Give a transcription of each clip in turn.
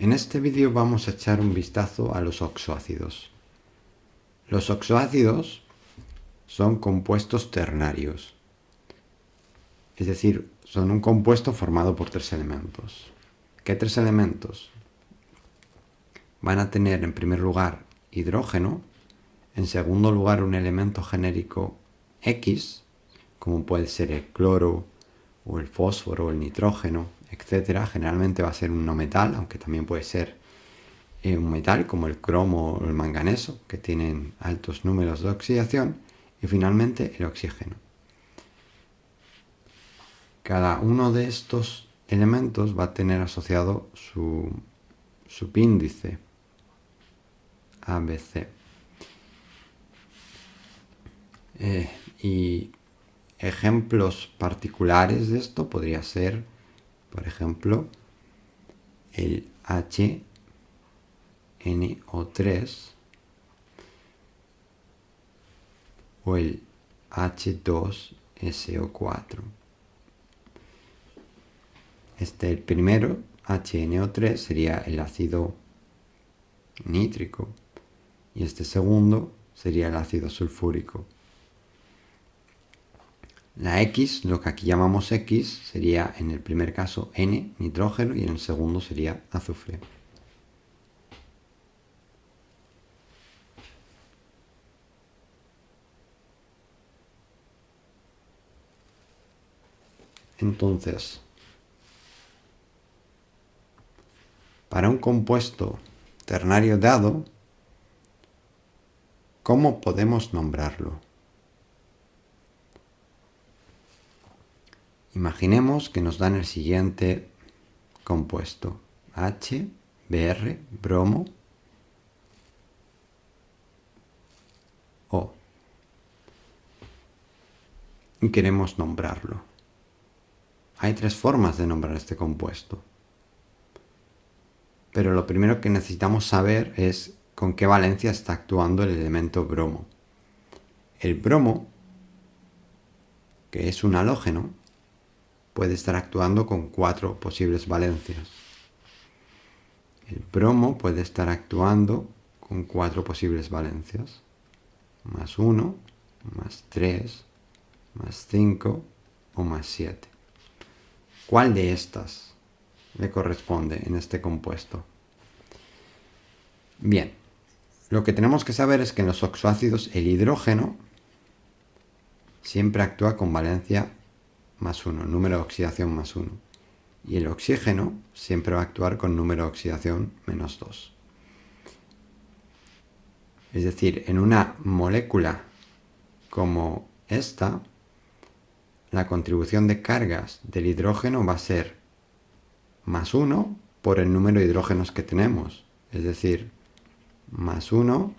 En este vídeo vamos a echar un vistazo a los oxoácidos. Los oxoácidos son compuestos ternarios, es decir, son un compuesto formado por tres elementos. ¿Qué tres elementos? Van a tener en primer lugar hidrógeno, en segundo lugar un elemento genérico X, como puede ser el cloro o el fósforo o el nitrógeno, etc. Generalmente va a ser un no metal, aunque también puede ser un metal como el cromo o el manganeso, que tienen altos números de oxidación, y finalmente el oxígeno. Cada uno de estos elementos va a tener asociado su subíndice ABC. Y ejemplos particulares de esto podría ser, por ejemplo, el HNO3 o el H2SO4. El primero, HNO3, sería el ácido nítrico y este segundo sería el ácido sulfúrico. La X, lo que aquí llamamos X, sería en el primer caso N, nitrógeno, y en el segundo sería azufre. Entonces, para un compuesto ternario dado, ¿cómo podemos nombrarlo? Imaginemos que nos dan el siguiente compuesto: H, Br, bromo, O. Y queremos nombrarlo. Hay tres formas de nombrar este compuesto. Pero lo primero que necesitamos saber es con qué valencia está actuando el elemento bromo. El bromo, que es un halógeno, puede estar actuando con 4 posibles valencias. El bromo puede estar actuando con 4 posibles valencias. Más 1, más 3, más 5 o más 7. ¿Cuál de estas le corresponde en este compuesto? Bien, lo que tenemos que saber es que en los oxoácidos el hidrógeno siempre actúa con valencia más 1, número de oxidación más 1. Y el oxígeno siempre va a actuar con número de oxidación menos 2. Es decir, en una molécula como esta, la contribución de cargas del hidrógeno va a ser más 1 por el número de hidrógenos que tenemos. Es decir, más 1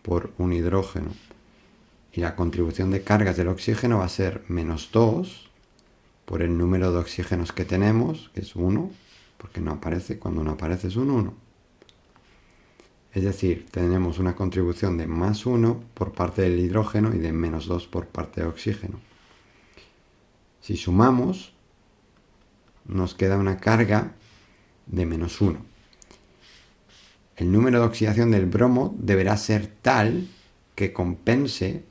por un hidrógeno. Y la contribución de cargas del oxígeno va a ser menos 2 por el número de oxígenos que tenemos, que es 1, porque no aparece, cuando no aparece es un 1. Es decir, tenemos una contribución de más 1 por parte del hidrógeno y de menos 2 por parte del oxígeno. Si sumamos, nos queda una carga de menos 1. El número de oxidación del bromo deberá ser tal que compense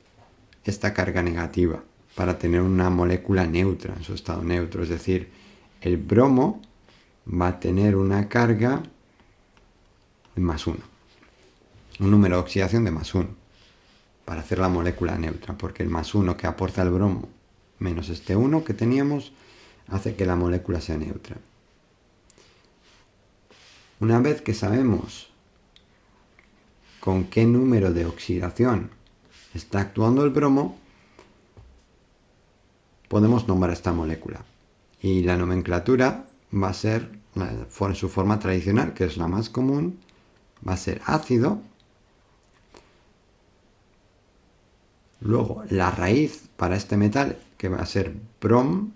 esta carga negativa para tener una molécula neutra, en su estado neutro. Es decir, el bromo va a tener una carga de más 1. Un número de oxidación de más 1 para hacer la molécula neutra, porque el más 1 que aporta el bromo menos este 1 que teníamos hace que la molécula sea neutra. Una vez que sabemos con qué número de oxidación está actuando el bromo, podemos nombrar esta molécula. Y la nomenclatura va a ser en su forma tradicional, que es la más común, va a ser ácido. Luego la raíz para este metal, que va a ser brom.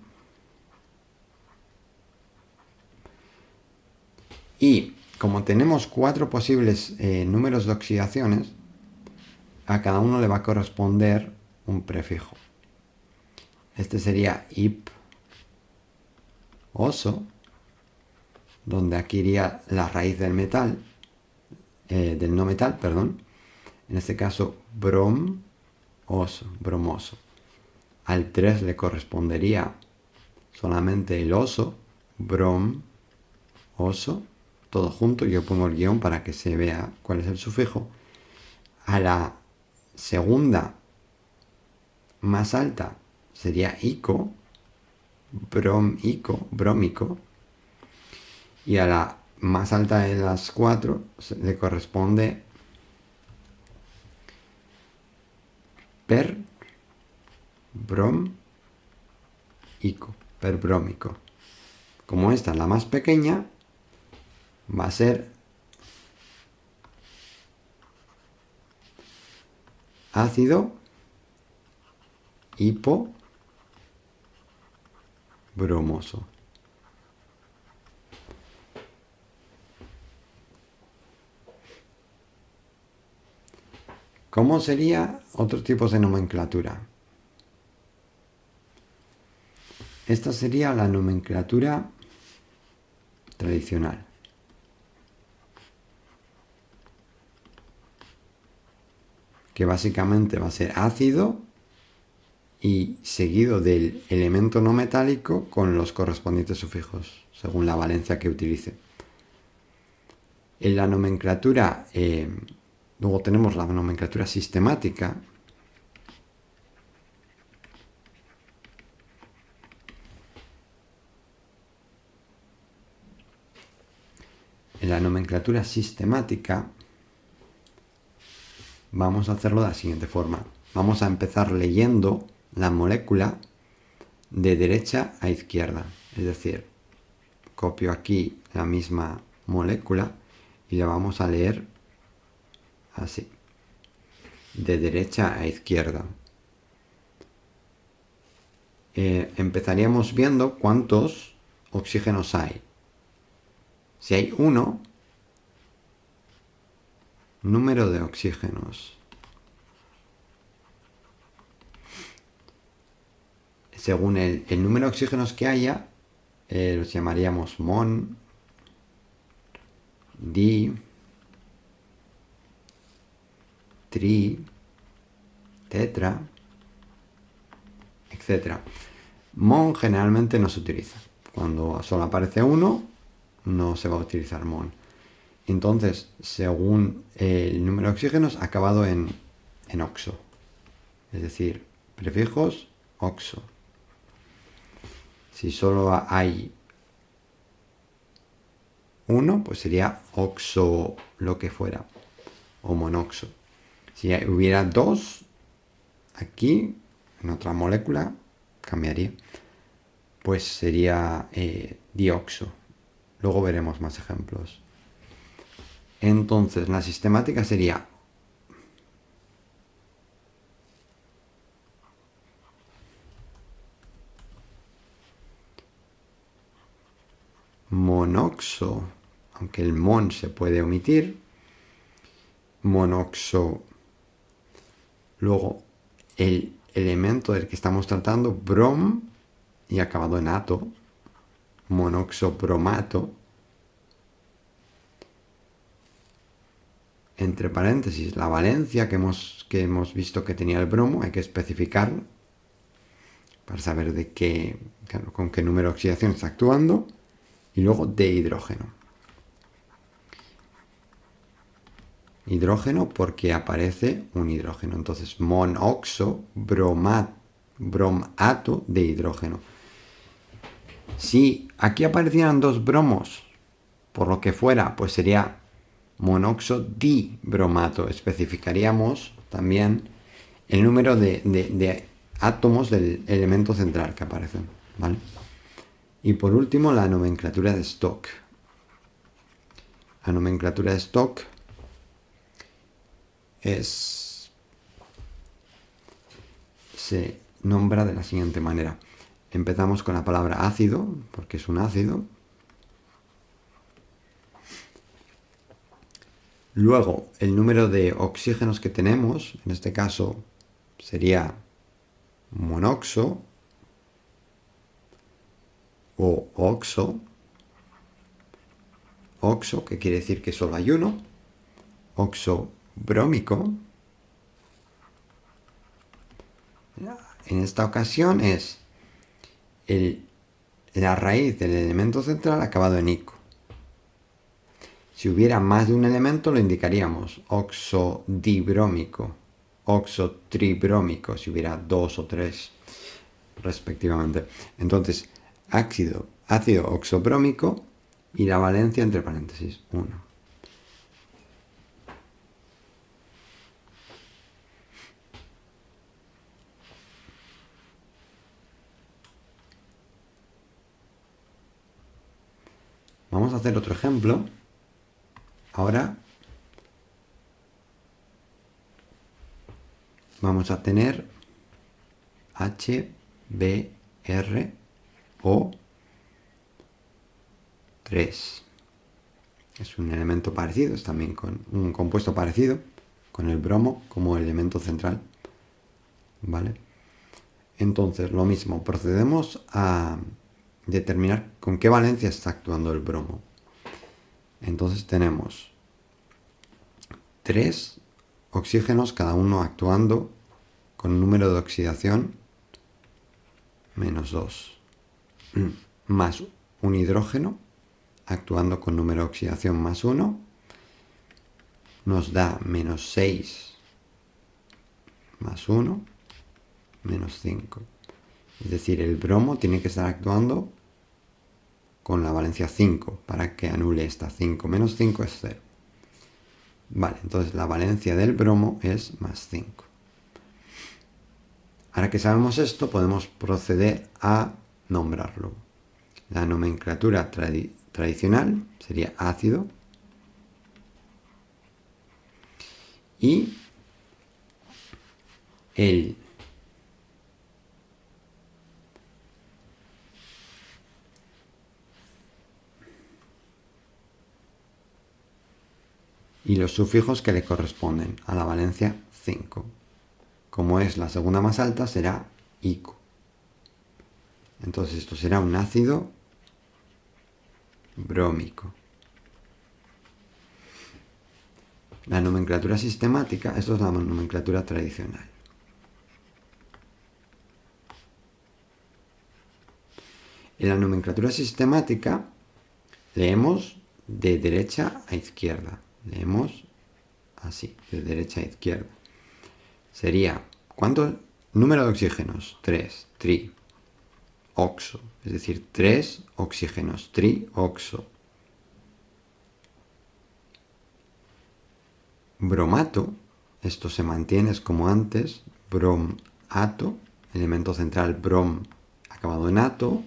Y como tenemos 4 posibles números de oxidaciones, a cada uno le va a corresponder un prefijo. Este sería ip, oso, donde aquí iría la raíz del metal, del no metal, perdón. En este caso, bromoso. Al 3 le correspondería solamente el oso, oso, todo junto. Yo pongo el guión para que se vea cuál es el sufijo. A la segunda más alta sería ico, brómico. Y a la más alta de las 4 le corresponde perbrómico. Como esta es la más pequeña, va a ser ácido hipobromoso. ¿Cómo sería otros tipos de nomenclatura? Esta sería la nomenclatura tradicional. Que básicamente va a ser ácido y seguido del elemento no metálico con los correspondientes sufijos, según la valencia que utilice. En la nomenclatura, luego tenemos la nomenclatura sistemática. En la nomenclatura sistemática vamos a hacerlo de la siguiente forma. Vamos a empezar leyendo la molécula de derecha a izquierda. Es decir, copio aquí la misma molécula y la vamos a leer así, de derecha a izquierda. Empezaríamos viendo cuántos oxígenos hay. Si hay 1, número de oxígenos. Según el número de oxígenos que haya, los llamaríamos mon, di, tri, tetra, etc. Mon generalmente no se utiliza. Cuando solo aparece 1, no se va a utilizar mon. Entonces, según el número de oxígenos, acabado en oxo. Es decir, prefijos oxo. Si solo hay 1, pues sería oxo lo que fuera, o monoxo. Si hubiera 2, aquí, en otra molécula, cambiaría. Pues sería dioxo. Luego veremos más ejemplos. Entonces, la sistemática sería monoxo, aunque el mon se puede omitir, monoxo, luego el elemento del que estamos tratando, brom, y acabado en ato, monoxobromato, entre paréntesis, la valencia que hemos visto que tenía el bromo, hay que especificarlo para saber de qué, con qué número de oxidación está actuando, y luego de hidrógeno. Hidrógeno porque aparece un hidrógeno. Entonces, monoxo, bromato de hidrógeno. Si aquí aparecieran 2 bromos, por lo que fuera, pues sería monóxido dibromato. Especificaríamos también el número de átomos del elemento central que aparecen, ¿vale? Y por último, la nomenclatura de Stock. La nomenclatura de Stock se nombra de la siguiente manera. Empezamos con la palabra ácido, porque es un ácido. Luego, el número de oxígenos que tenemos, en este caso sería monoxo o oxo. oxo, que quiere decir que solo hay uno, óxido brómico. En esta ocasión es la raíz del elemento central acabado en ico. Si hubiera más de un elemento lo indicaríamos oxodibrómico, oxotribrómico, si hubiera 2 o 3 respectivamente. Entonces, ácido oxobrómico y la valencia entre paréntesis 1. Vamos a hacer otro ejemplo. Ahora vamos a tener HBrO3. Es un elemento parecido, es también con un compuesto parecido, con el bromo como elemento central. ¿Vale? Entonces, lo mismo, procedemos a determinar con qué valencia está actuando el bromo. Entonces tenemos 3 oxígenos, cada uno actuando con un número de oxidación menos 2, más un hidrógeno actuando con número de oxidación más 1, nos da menos 6 más 1, menos 5. Es decir, el bromo tiene que estar actuando con la valencia 5 para que anule esta 5. Menos 5 es 0. Vale, entonces la valencia del bromo es más 5. Ahora que sabemos esto, podemos proceder a nombrarlo. La nomenclatura tradicional sería ácido y y los sufijos que le corresponden a la valencia 5. Como es la segunda más alta, será ico. Entonces esto será un ácido brómico. La nomenclatura sistemática, esto es la nomenclatura tradicional. En la nomenclatura sistemática leemos de derecha a izquierda. Leemos así, de derecha a izquierda. Sería, ¿cuántos? Número de oxígenos, 3, tri, oxo, es decir, 3 oxígenos, trioxo. Bromato, esto se mantiene, es como antes, bromato, elemento central brom acabado en ato,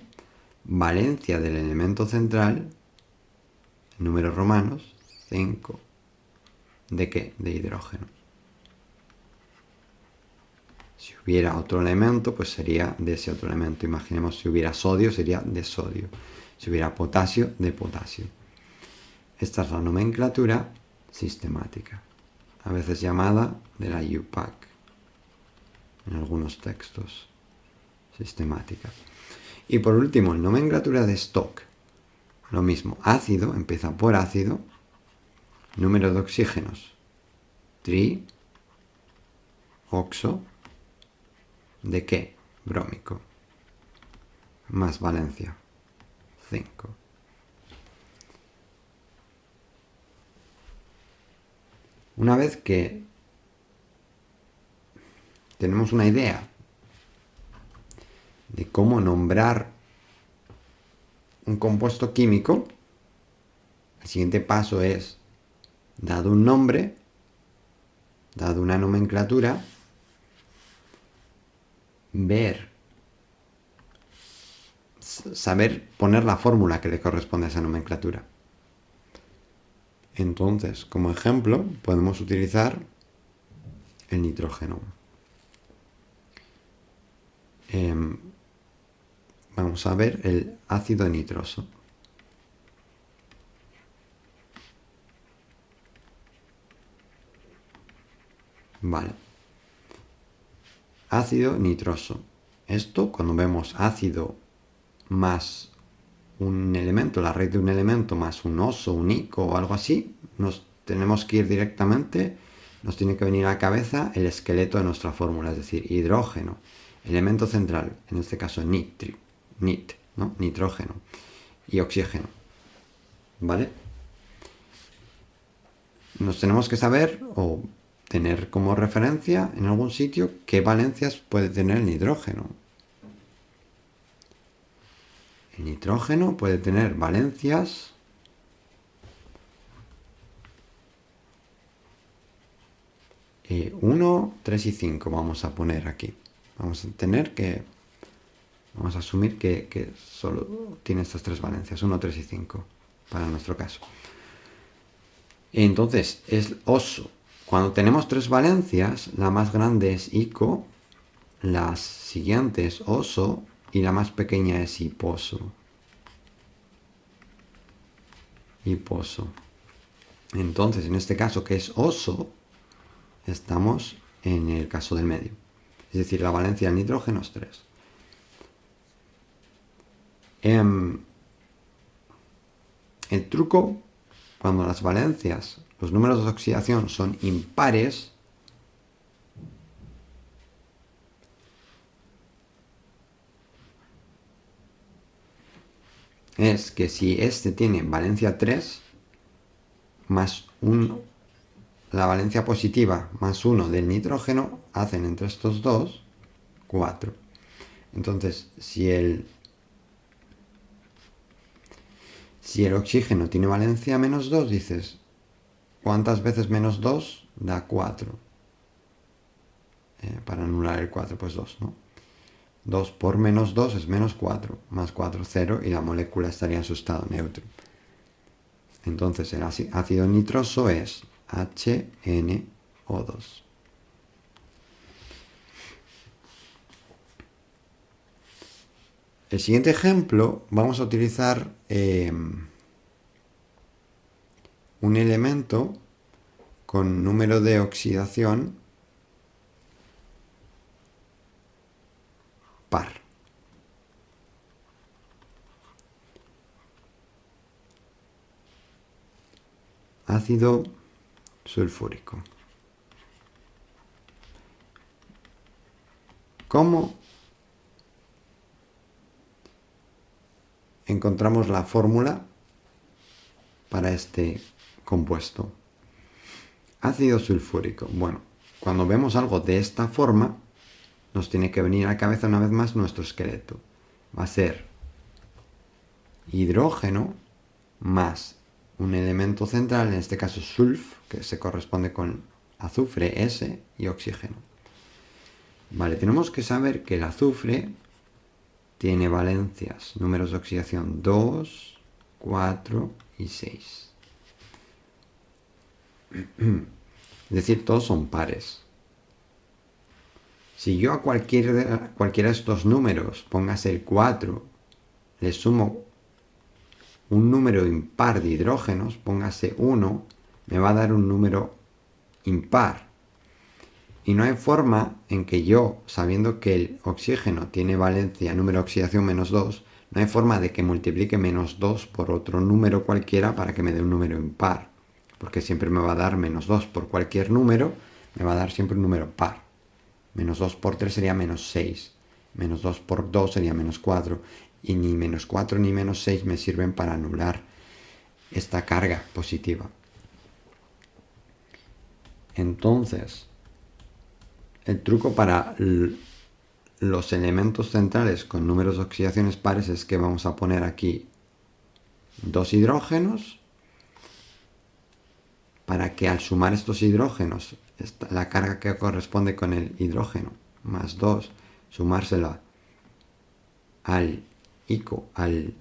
valencia del elemento central, números romanos, 5. ¿De qué? De hidrógeno. Si hubiera otro elemento, pues sería de ese otro elemento. Imaginemos si hubiera sodio, sería de sodio. Si hubiera potasio, de potasio. Esta es la nomenclatura sistemática, a veces llamada de la UPAC, en algunos textos, sistemática. Y por último, en nomenclatura de Stock, lo mismo, ácido, empieza por ácido, número de oxígenos, tri, oxo, ¿de qué? Brómico, más valencia, 5. Una vez que tenemos una idea de cómo nombrar un compuesto químico, el siguiente paso es, dado un nombre, dado una nomenclatura, saber poner la fórmula que le corresponde a esa nomenclatura. Entonces, como ejemplo, podemos utilizar el nitrógeno. Vamos a ver el ácido nitroso. Vale. Ácido nitroso. Esto, cuando vemos ácido más un elemento, la raíz de un elemento más un oso, un ico o algo así, nos tenemos que ir directamente, nos tiene que venir a la cabeza el esqueleto de nuestra fórmula, es decir, hidrógeno, elemento central, en este caso ¿no? Nitrógeno y oxígeno, ¿vale? Nos tenemos que saber o tener como referencia en algún sitio qué valencias puede tener el nitrógeno. El nitrógeno puede tener valencias 1, 3 y 5 vamos a poner aquí. Vamos a asumir que solo tiene estas tres valencias, 1, 3 y 5, para nuestro caso. Entonces, es oso. Cuando tenemos tres valencias, la más grande es ico, las siguientes oso y la más pequeña es hiposo. Entonces, en este caso, que es oso, estamos en el caso del medio. Es decir, la valencia del nitrógeno es 3. El truco, cuando las valencias, los números de oxidación son impares, es que si este tiene valencia 3, más 1, la valencia positiva más 1 del nitrógeno, hacen entre estos dos 4. Entonces, si el oxígeno tiene valencia menos 2, dices, ¿cuántas veces menos 2 da 4? Para anular el 4, pues 2, ¿no? 2 por menos 2 es menos 4, más 4, 0, y la molécula estaría en su estado neutro. Entonces el ácido nitroso es HNO2. El siguiente ejemplo, vamos a utilizar un elemento con número de oxidación par. Ácido sulfúrico. ¿Cómo encontramos la fórmula para este compuesto? Ácido sulfúrico. Bueno, cuando vemos algo de esta forma, nos tiene que venir a la cabeza una vez más nuestro esqueleto. Va a ser hidrógeno más un elemento central, en este caso sulf, que se corresponde con azufre S, y oxígeno. Vale, tenemos que saber que el azufre tiene valencias, números de oxidación 2, 4 y 6. Es decir, todos son pares. Si yo a cualquiera de estos números, póngase el 4, le sumo un número impar de hidrógenos, póngase 1, me va a dar un número impar. Y no hay forma en que yo, sabiendo que el oxígeno tiene valencia, número de oxidación menos 2, no hay forma de que multiplique menos 2 por otro número cualquiera para que me dé un número impar. Porque siempre me va a dar menos 2 por cualquier número, me va a dar siempre un número par. Menos 2 por 3 sería menos 6. Menos 2 por 2 sería menos 4. Y ni menos 4 ni menos 6 me sirven para anular esta carga positiva. Entonces, el truco para los elementos centrales con números de oxidaciones pares es que vamos a poner aquí dos hidrógenos para que al sumar estos hidrógenos, la carga que corresponde con el hidrógeno más 2, sumársela al ico, al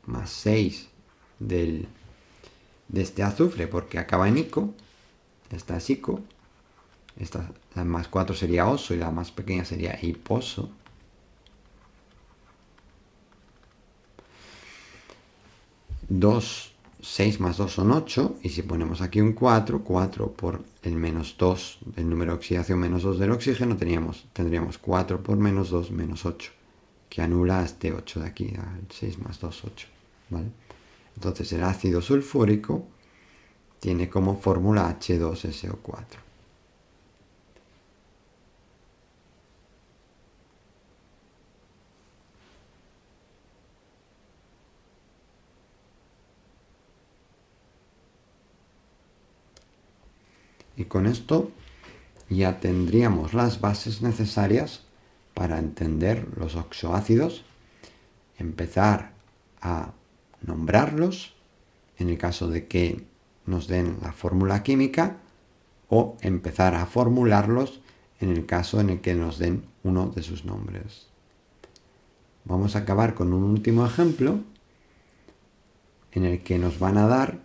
más 6 de este azufre, porque acaba en ico, esta es ico, la más 4 sería oso y la más pequeña sería hiposo. Dos 6 más 2 son 8, y si ponemos aquí un 4, 4 por el menos 2, el número de oxidación menos 2 del oxígeno, tendríamos 4 por menos 2, menos 8. que anula este 8 de aquí, al 6 más 2, 8. ¿Vale? Entonces el ácido sulfúrico tiene como fórmula H2SO4. Y con esto ya tendríamos las bases necesarias para entender los oxoácidos, empezar a nombrarlos, en el caso de que nos den la fórmula química, o empezar a formularlos en el caso en el que nos den uno de sus nombres. Vamos a acabar con un último ejemplo en el que nos van a dar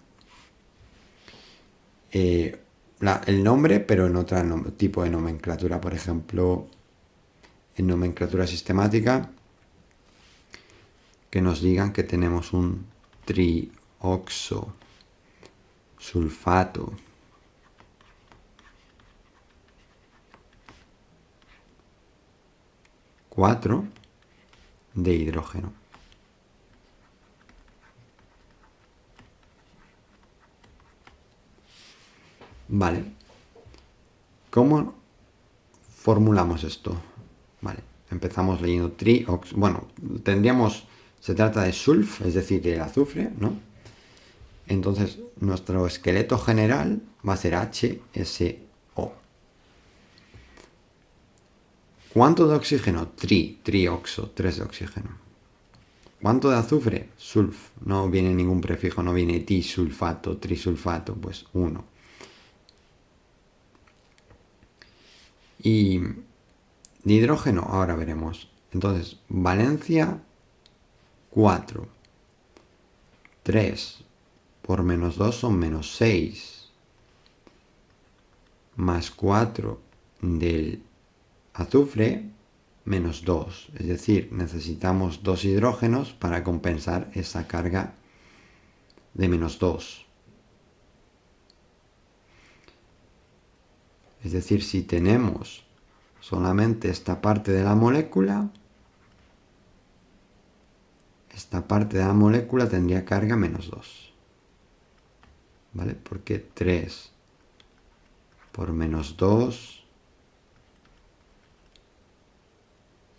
el nombre, pero en otro tipo de nomenclatura. Por ejemplo, en nomenclatura sistemática, que nos digan que tenemos un trioxosulfato de hidrógeno. Vale. ¿Cómo formulamos esto? Vale. Empezamos leyendo bueno, se trata de sulf, es decir, el azufre, ¿no? Entonces, nuestro esqueleto general va a ser HSO. ¿Cuánto de oxígeno? Trioxo, 3 de oxígeno. ¿Cuánto de azufre? Sulf. No viene ningún prefijo, no viene disulfato, trisulfato, pues 1. Y de hidrógeno, ahora veremos. Entonces, valencia 4. 3 por menos 2 son menos 6. Más 4 del azufre, menos 2. Es decir, necesitamos 2 hidrógenos para compensar esa carga de menos 2. Es decir, si tenemos solamente esta parte de la molécula, esta parte de la molécula tendría carga menos 2. ¿Vale? Porque 3 por menos 2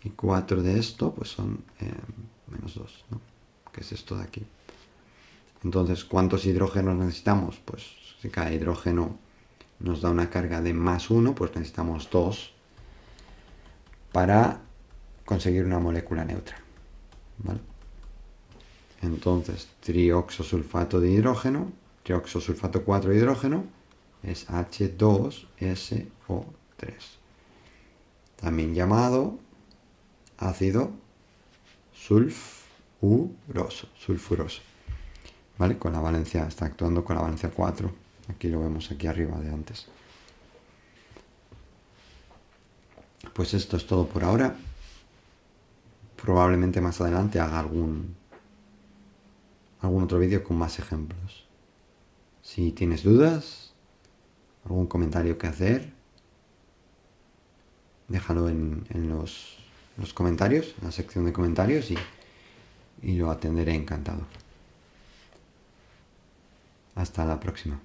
y 4 de esto, pues son menos 2, ¿no? Que es esto de aquí. Entonces, ¿cuántos hidrógenos necesitamos? Pues si cada hidrógeno nos da una carga de más 1, pues necesitamos 2 para conseguir una molécula neutra. ¿Vale? Entonces, trioxosulfato de hidrógeno, trioxosulfato 4 de hidrógeno, es H2SO3. También llamado ácido sulfuroso. ¿Vale? Con la valencia, está actuando con la valencia 4. Aquí lo vemos aquí arriba de antes. Pues esto es todo por ahora. Probablemente más adelante haga algún otro vídeo con más ejemplos. Si tienes dudas, algún comentario que hacer, déjalo en los comentarios, en la sección de comentarios, y lo atenderé encantado. Hasta la próxima.